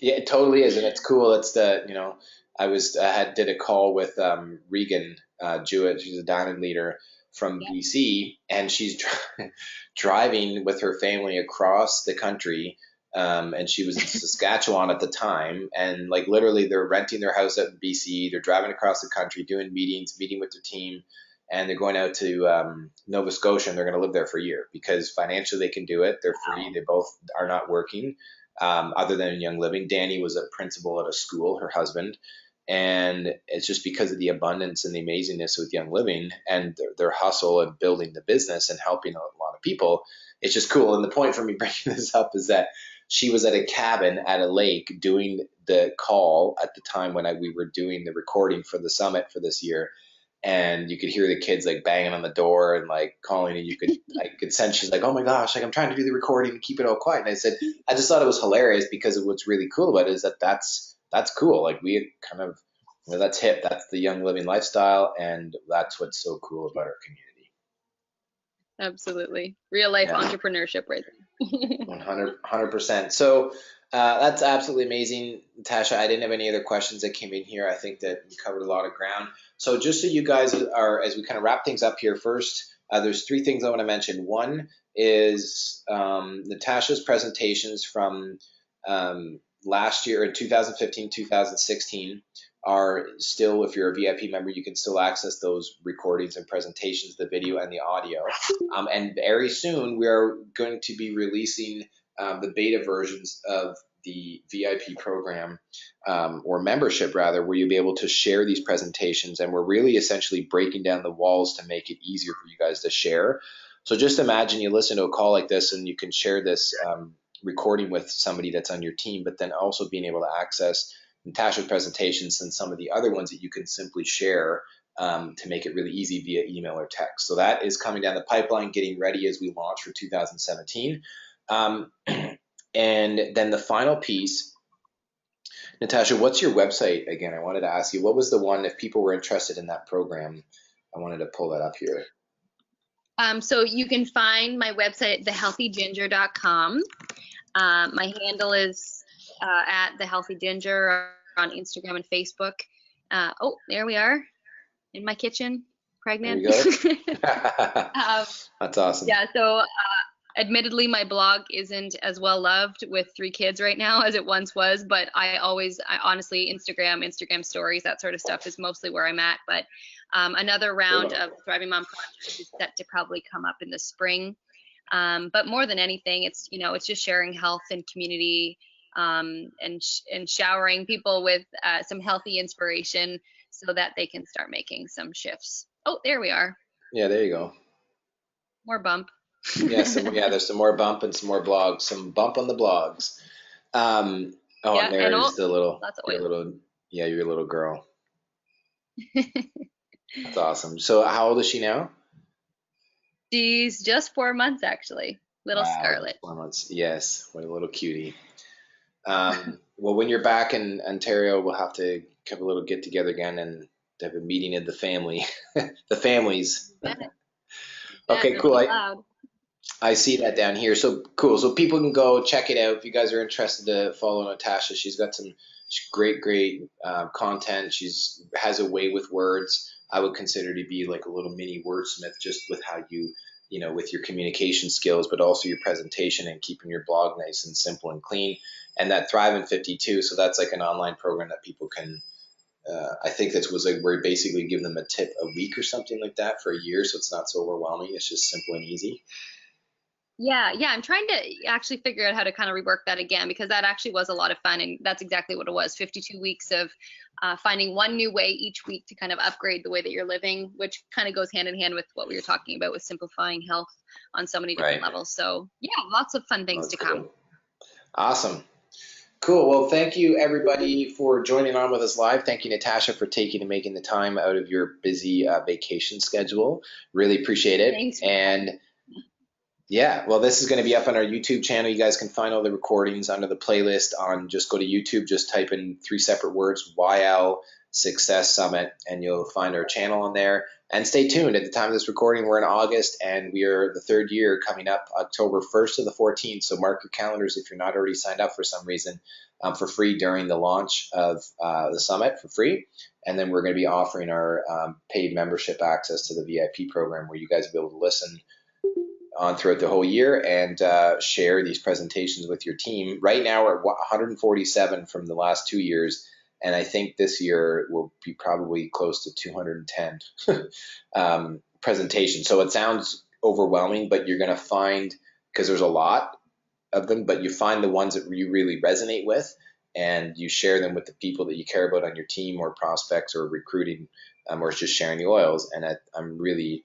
it totally is, and it's cool. It's did a call with Regan Jewett. She's a diamond leader from BC, and she's driving with her family across the country. And she was in Saskatchewan at the time, and like literally they're renting their house out in BC. They're driving across the country, doing meeting with their team, and they're going out to Nova Scotia, and they're going to live there for a year because financially they can do it. They're free. They both are not working, other than in Young Living. Danny was a principal at a school, her husband. And it's just because of the abundance and the amazingness with Young Living and their hustle and building the business and helping a lot of people. It's just cool. And the point for me bringing this up is that she was at a cabin at a lake doing the call at the time when we were doing the recording for the summit for this year. And you could hear the kids like banging on the door and like calling, and I could sense she's like, oh my gosh, like I'm trying to do the recording and keep it all quiet. And I said, I just thought it was hilarious because of what's really cool about it is that that's cool. Like we kind of, that's hip. That's the Young Living lifestyle. And that's what's so cool about our community. Absolutely. Real life entrepreneurship right there. 100%. So that's absolutely amazing, Natasha. I didn't have any other questions that came in here. I think that we covered a lot of ground. So just so you guys are, as we kind of wrap things up here first, there's 3 things I want to mention. One is Natasha's presentations from last year in 2015, 2016 are still, if you're a VIP member, you can still access those recordings and presentations, the video and the audio. And very soon we are going to be releasing the beta versions of the VIP program, or membership rather, where you'll be able to share these presentations. And we're really essentially breaking down the walls to make it easier for you guys to share. So just imagine you listen to a call like this and you can share this recording with somebody that's on your team, but then also being able to access Natasha's presentations and some of the other ones that you can simply share to make it really easy via email or text. So that is coming down the pipeline, getting ready as we launch for 2017. And then the final piece, Natasha, what's your website again? I wanted to ask you, what was the one, if people were interested in that program? I wanted to pull that up here. So you can find my website at thehealthyginger.com. My handle is at thehealthyginger on Instagram and Facebook. Oh, there we are in my kitchen, pregnant. There you go. That's awesome. Yeah, so admittedly, my blog isn't as well loved with 3 kids right now as it once was, but I honestly, Instagram stories, that sort of stuff is mostly where I'm at. But another round of Thriving Mom Project is set to probably come up in the spring. But more than anything, it's just sharing health and community, and showering people with some healthy inspiration so that they can start making some shifts. Oh, there we are. Yeah, there you go. More bump. There's some more bump and some more blogs. Some bump on the blogs. And there's your little girl. That's awesome. So how old is she now? She's just 4 months, actually. Little Scarlet. 4 months. Yes. What a little cutie. Well, when you're back in Ontario, we'll have to have a little get together again and have a meeting of the family, the families. Okay, cool. I see that down here. So cool. So people can go check it out. If you guys are interested to follow Natasha, she's got some great content. She's has a way with words. I would consider to be like a little mini wordsmith, just with how with your communication skills, but also your presentation and keeping your blog nice and simple and clean. and that Thrive in 52. So that's like an online program that people can. I think that was like where we basically give them a tip a week or something like that for a year, so it's not so overwhelming. It's just simple and easy. Yeah, yeah, I'm trying to actually figure out how to kind of rework that again, because that actually was a lot of fun, and that's exactly what it was. 52 weeks of finding one new way each week to kind of upgrade the way that you're living, which kind of goes hand in hand with what we were talking about with simplifying health on so many different Right. levels. So yeah, lots of fun things That's to cool. come. Awesome. Cool. Well, thank you everybody for joining on with us live. Thank you, Natasha, for taking and making the time out of your busy vacation schedule. Really appreciate it. Thanks. And yeah, well, this is going to be up on our YouTube channel. You guys can find all the recordings under the playlist on, just go to YouTube, just type in 3 separate words, YL Success Summit, and you'll find our channel on there. And stay tuned. At the time of this recording, we're in August, and we are the 3rd year coming up October 1st to the 14th. So mark your calendars if you're not already signed up for some reason for free during the launch of the summit for free. And then we're going to be offering our paid membership access to the VIP program, where you guys will be able to listen on throughout the whole year and share these presentations with your team. Right now we're at 147 from the last 2 years, and I think this year will be probably close to 210 presentations. So it sounds overwhelming, but you're going to find, because there's a lot of them, but you find the ones that you really resonate with, and you share them with the people that you care about on your team, or prospects, or recruiting, or just sharing the oils. And I'm really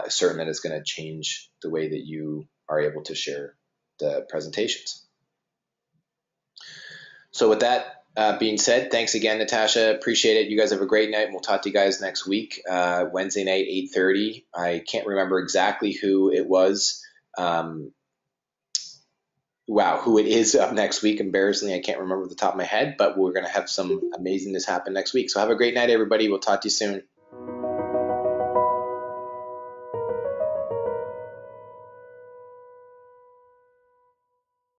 certain that it's going to change the way that you are able to share the presentations. So with that being said, thanks again, Natasha. Appreciate it. You guys have a great night, and we'll talk to you guys next week, Wednesday night, 8:30. I can't remember exactly who it was. Who it is up next week. Embarrassingly, I can't remember off the top of my head, but we're going to have some amazingness happen next week. So have a great night, everybody. We'll talk to you soon.